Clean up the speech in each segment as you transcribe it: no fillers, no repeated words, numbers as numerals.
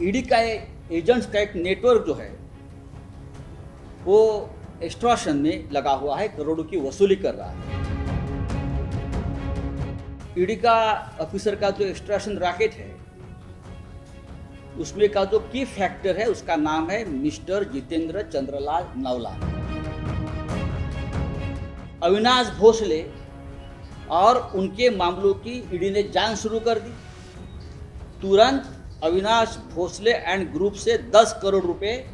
ED का agents का एक नेटवर्क जो है वो एक्सटॉर्शन में लगा हुआ है, करोड़ों की वसूली कर रहा है। ईडी का ऑफिसर का जो एक्सटॉर्शन रैकेट है उसमें का जो की फैक्टर है उसका नाम है मिस्टर जितेंद्र चंद्रलाल नवलान। अविनाश भोसले और उनके मामलों की ईडी ने जांच शुरू कर दी। तुरंत अविनाश भोसले एंड ग्रुप से 10 करोड़ रुपए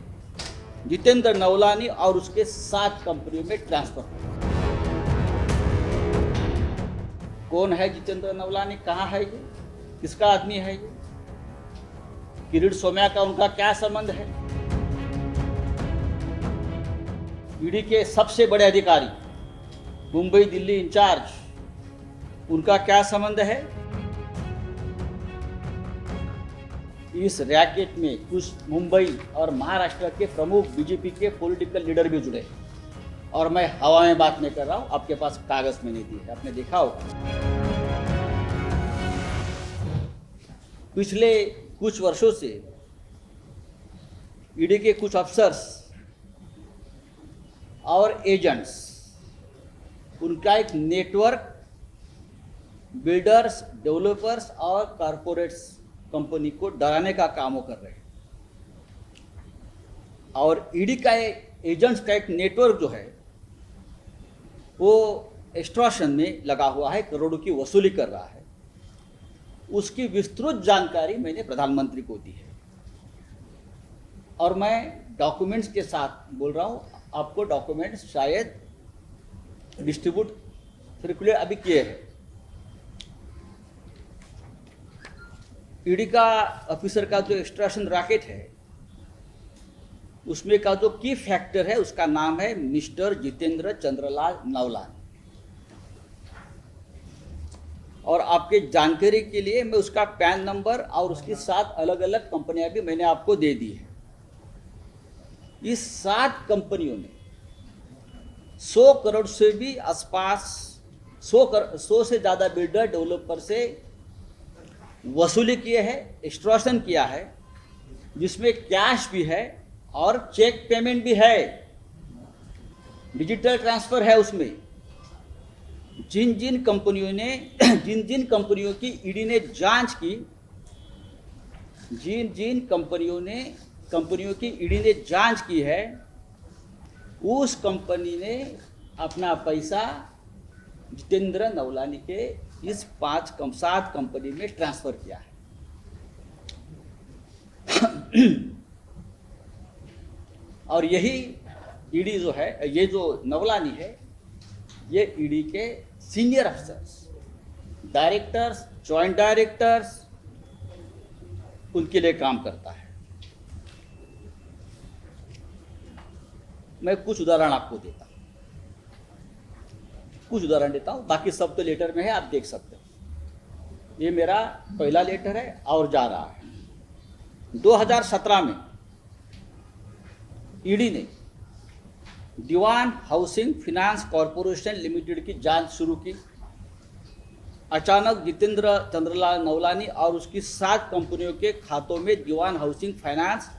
जितेंद्र नवलानी और उसके 7 कंपनियों में ट्रांसफर हुए। कौन है जितेंद्र नवलानी, कहाँ है ये, किसका आदमी है ये, किरीट सोमैया का उनका क्या संबंध है? ईडी के सबसे बड़े अधिकारी मुंबई दिल्ली इंचार्ज, उनका क्या संबंध है? इस रैकेट में कुछ मुंबई और महाराष्ट्र के प्रमुख बीजेपी के पॉलिटिकल लीडर भी जुड़े। और मैं हवा में बात नहीं कर रहा हूं, आपके पास कागज में नहीं दी है, आपने देखा होगा। पिछले कुछ वर्षों से ईडी के कुछ अफसर्स और एजेंट्स, उनका एक नेटवर्क बिल्डर्स, डेवलपर्स और कॉरपोरेट्स कंपनी को डराने का काम वो कर रहे हैं। और ईडी का एजेंट्स का एक नेटवर्क जो है वो एक्सटॉर्शन में लगा हुआ है, करोड़ों की वसूली कर रहा है। उसकी विस्तृत जानकारी मैंने प्रधानमंत्री को दी है और मैं डॉक्यूमेंट्स के साथ बोल रहा हूं। आपको डॉक्यूमेंट्स शायद डिस्ट्रीब्यूट सर्कुलेट अभी किए हैं। ईडी का ऑफिसर का जो एक्सटॉर्शन रैकेट है उसमें का जो की फैक्टर है उसका नाम है मिस्टर जितेंद्र चंद्रलाल नवलान। और आपके जानकारी के लिए मैं उसका पैन नंबर और उसकी 7 अलग अलग कंपनियां भी मैंने आपको दे दी है। इस 7 कंपनियों ने 100 करोड़ से भी आसपास 100 से ज़्यादा बिल्डर डेवलपर से वसूली किए हैं, एक्सटॉर्शन किया है, जिसमें कैश भी है और चेक पेमेंट भी है, डिजिटल ट्रांसफर है उसमें। जिन जिन कंपनियों की ईडी ने जांच की, जिन कंपनियों की ईडी ने जांच की है, उस कंपनी ने अपना पैसा जितेंद्र नवलानी के इस 7 कंपनी में ट्रांसफर किया है। और यही ईडी जो है, ये जो नवलानी है, ये ईडी के senior officers, directors, joint directors, उनके लिए काम करता है। मैं कुछ उदाहरण आपको देता हूं, बाकी सब तो लेटर में है, आप देख सकते हो। ये मेरा पहला लेटर है और जा रहा है। 2017 में ईडी ने दीवान हाउसिंग फाइनेंस कॉरपोरेशन लिमिटेड की जांच शुरू की। अचानक जितेंद्र चंद्रलाल नवलानी और उसकी 7 कंपनियों के खातों में दीवान हाउसिंग फाइनेंस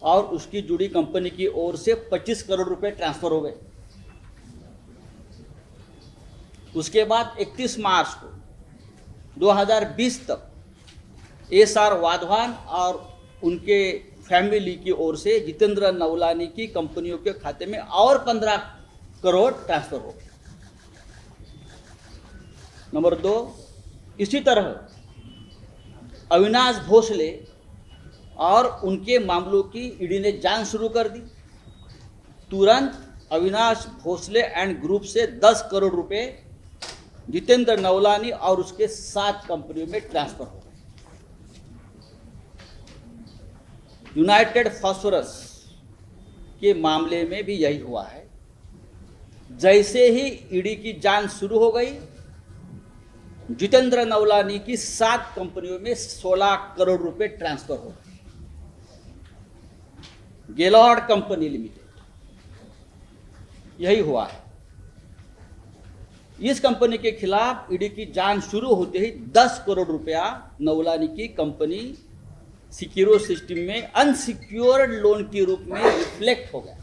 और उसकी जुड़ी कंपनी की ओर से 25 करोड़ रुपए ट्रांसफर हो गए। उसके बाद 31 मार्च को 2020 तक एसआर वाधवान और उनके फैमिली की ओर से जितेंद्र नवलानी की कंपनियों के खाते में और 15 करोड़ ट्रांसफर हो गए। नंबर 2, इसी तरह अविनाश भोसले और उनके मामलों की ईडी ने जांच शुरू कर दी। तुरंत अविनाश भोसले एंड ग्रुप से 10 करोड़ रुपए जितेंद्र नवलानी और उसके 7 कंपनियों में ट्रांसफर हो गए। यूनाइटेड फास्फोरस के मामले में भी यही हुआ है। जैसे ही ईडी की जांच शुरू हो गई, जितेंद्र नवलानी की 7 कंपनियों में 16 करोड़ रुपए ट्रांसफर हो गए। गेलॉर्ड कंपनी लिमिटेड, यही हुआ है। इस कंपनी के खिलाफ ईडी की जांच शुरू होते ही 10 करोड़ रुपया नवलानी की कंपनी सिक्योर सिस्टम में अनसिक्योर्ड लोन के रूप में रिफ्लेक्ट हो गया।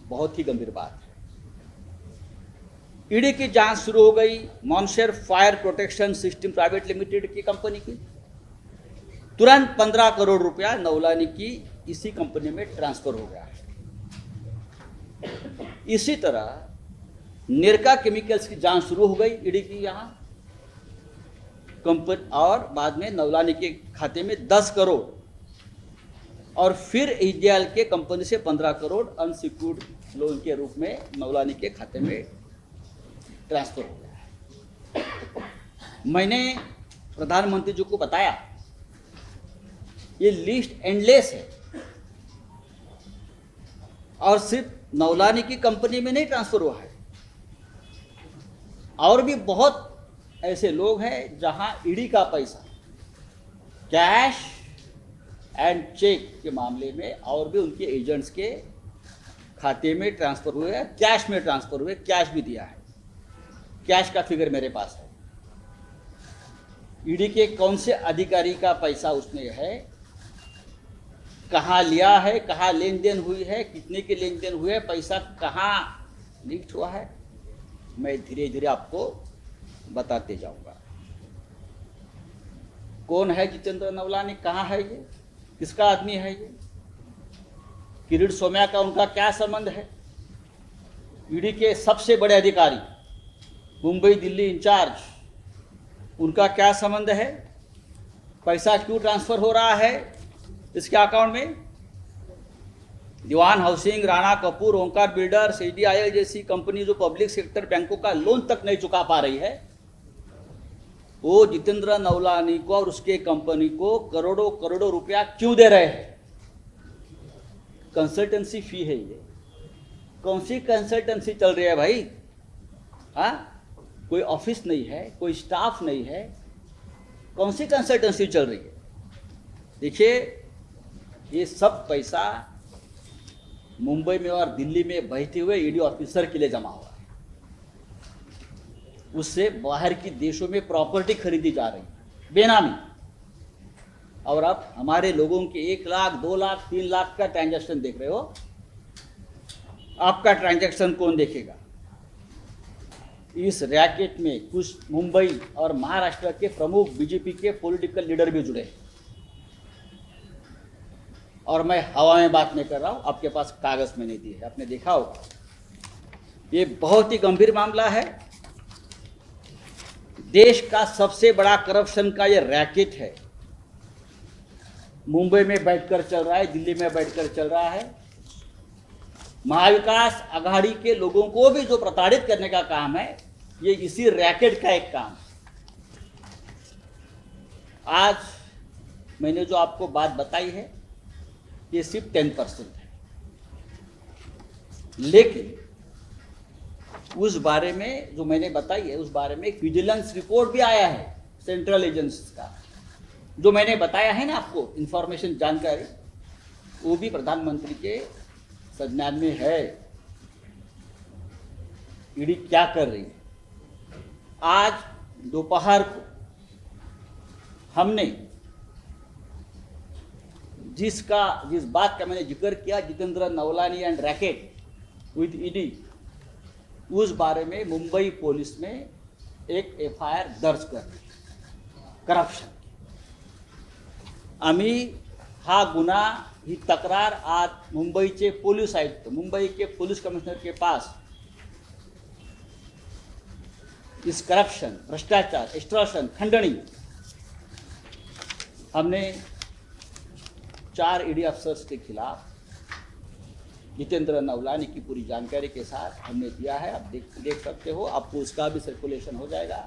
बहुत ही गंभीर बात है। ईडी की जांच शुरू हो गई मॉन्शर fire protection system private limited की कंपनी की। तुरंत 15 करोड़ रुपया नौलानी की इसी कंपनी में ट्रांसफर हो गया है। इसी तरह नेरका केमिकल्स की जांच शुरू हो गई ईडी की यहाँ कंपनी, और बाद में नौलानी के खाते में 10 करोड़ और फिर एचडीएल के कंपनी से 15 करोड़ अनसिक्योर्ड लोन के रूप में नौलानी के खाते में ट्रांसफर हो गया है। मैंने प्रधानमंत्री जी को बताया ये लिस्ट एंडलेस है और सिर्फ नौलानी की कंपनी में नहीं ट्रांसफर हुआ है, और भी बहुत ऐसे लोग हैं जहां ईडी का पैसा कैश एंड चेक के मामले में और भी उनके एजेंट्स के खाते में ट्रांसफर हुए हैं, कैश में ट्रांसफर हुए, कैश भी दिया है। कैश का फिगर मेरे पास है। ईडी के कौन से अधिकारी का पैसा उसमें है, कहाँ लिया है, कहाँ लेन देन हुई है, कितने के लेन देन हुए, पैसा कहाँ लीक हुआ है, मैं धीरे धीरे आपको बताते जाऊंगा। कौन है जितेंद्र नवलानी, कहाँ है ये, किसका आदमी है ये, किरीट सोमैया का उनका क्या संबंध है, ईडी के सबसे बड़े अधिकारी मुंबई दिल्ली इंचार्ज उनका क्या संबंध है, पैसा क्यों ट्रांसफर हो रहा है इसके अकाउंट में। दीवान हाउसिंग, राणा कपूर, ओंकार बिल्डर्स, एचडीआईएल जैसी कंपनी जो पब्लिक सेक्टर बैंकों का लोन तक नहीं चुका पा रही है, वो जितेंद्र नवलानी को और उसके कंपनी को करोड़ों करोड़ों रुपया क्यों दे रहे हैं। कंसल्टेंसी फी है ये। कौन सी कंसल्टेंसी चल रही है भाई? हाँ, कोई ऑफिस नहीं है, कोई स्टाफ नहीं है, कौन सी कंसल्टेंसी चल रही है। देखिए, ये सब पैसा मुंबई में और दिल्ली में बहते हुए ईडी ऑफिसर के लिए जमा हुआ है। उससे बाहर की देशों में प्रॉपर्टी खरीदी जा रही है बेनामी, और आप हमारे लोगों के 1 लाख 2 लाख 3 लाख का ट्रांजैक्शन देख रहे हो। आपका ट्रांजैक्शन कौन देखेगा? इस रैकेट में कुछ मुंबई और महाराष्ट्र के प्रमुख बीजेपी के पॉलिटिकल लीडर भी जुड़े हैं, और मैं हवा में बात नहीं कर रहा हूं, आपके पास कागज में नहीं दी है, आपने देखा होगा। ये बहुत ही गंभीर मामला है। देश का सबसे बड़ा करप्शन का ये रैकेट है, मुंबई में बैठकर चल रहा है, दिल्ली में बैठकर चल रहा है। महाविकास आघाड़ी के लोगों को भी जो प्रताड़ित करने का काम है, ये इसी रैकेट का एक काम है। आज मैंने जो आपको बात बताई है ये सिर्फ 10% है, लेकिन उस बारे में जो मैंने बताई है उस बारे में एक विजिलेंस रिपोर्ट भी आया है सेंट्रल एजेंसीज का। जो मैंने बताया है ना आपको इंफॉर्मेशन, जानकारी, वो भी प्रधानमंत्री के संज्ञान में है। ईडी क्या कर रही है? आज दोपहर को हमने जिस बात का मैंने जिक्र किया, Jitendra Navlani and racket with ED, उस बारे में मुंबई पुलिस ने एक एफआईआर दर्ज कर करप्शन। आम्ही हा गुन्हा, ही तक्रार आज मुंबईचे पोलीस आयुक्त, मुंबई के पुलिस कमिश्नर के पास इस करप्शन, भ्रष्टाचार, एक्सटॉर्शन, खंडनी, हमने 4 ईडी अफसर्स के खिलाफ जितेंद्र नवलानी की पूरी जानकारी के साथ हमने दिया है। आप देख सकते हो, आपको उसका भी सर्कुलेशन हो जाएगा।